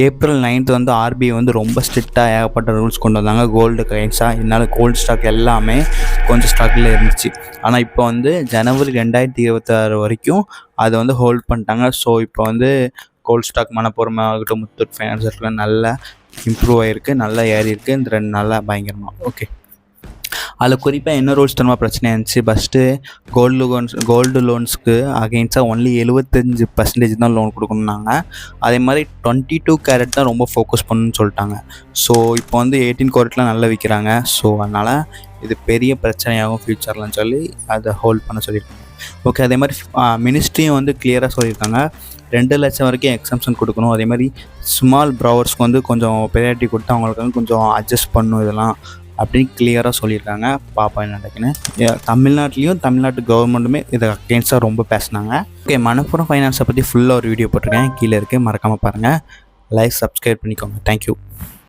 April 9th வந்து RBI வந்து ரொம்ப ஸ்ட்ரிக்டாக ஏகப்பட்ட ரூல்ஸ் கொண்டு வந்தாங்க கோல்டு காயின்ஸாக. இதனால் கோல்டு ஸ்டாக் எல்லாமே கொஞ்சம் ஸ்ட்ரகிளில் இருந்துச்சு. ஆனால் இப்போ வந்து ஜனவரி 2026 வரைக்கும் அதை வந்து ஹோல்ட் பண்ணிட்டாங்க. ஸோ இப்போ வந்து கோல்டு ஸ்டாக் மணப்புரம் ஆகட்டும், முத்தூட் ஃபைனான்ஸ் இருக்கலாம், நல்லா இம்ப்ரூவ் ஆகிருக்கு, நல்லா ஏறி இருக்குது இந்த 2 நாளாக பயங்கரமாக. ஓகே, அதில் குறிப்பாக என்ன ரூல்ஸ் தரமாக பிரச்சனையாக இருந்துச்சு. ஃபஸ்ட்டு கோல்டு லோன்ஸ்க்கு அகெயின்ஸ்டாக ஒன்லி 75% தான் லோன் கொடுக்கணுன்னாங்க. அதே மாதிரி 22 கேரட் தான் ரொம்ப ஃபோக்கஸ் பண்ணணுன்னு சொல்லிட்டாங்க. ஸோ இப்போ வந்து 18 கேரட்லாம் நல்லா விற்கிறாங்க. ஸோ அதனால் இது பெரிய பிரச்சனையாகும் ஃப்யூச்சர்லன்னு சொல்லி அதை ஹோல்ட் பண்ண சொல்லியிருக்காங்க. ஓகே, அதே மாதிரி மினிஸ்ட்ரியும் வந்து கிளியராக சொல்லியிருக்காங்க 2 லட்சம் வரைக்கும் எக்ஸம்ஷன் கொடுக்கணும். அதே மாதிரி ஸ்மால் ப்ரௌவர்ஸ்க்கு வந்து கொஞ்சம் ப்ரையாரிட்டி கொடுத்து அவங்களுக்கு வந்து கொஞ்சம் அட்ஜஸ்ட் பண்ணணும் இதெல்லாம் அப்படின்னு கிளியராக சொல்லியிருக்காங்க. பாப்பா என்ன நடக்குன்னு. தமிழ்நாட்டிலையும் தமிழ்நாட்டு கவர்மெண்ட்டுமே இதை அகெயின்ஸ்டாக ரொம்ப பேசினாங்க. ஓகே, மணப்புரம் ஃபைனான்ஸை பற்றி ஃபுல்லாக ஒரு வீடியோ போட்டிருக்கேன், கீழே இருக்குது, மறக்காமல் பாருங்கள். லைக், சப்ஸ்கிரைப் பண்ணிக்கோங்க. தேங்க்யூ.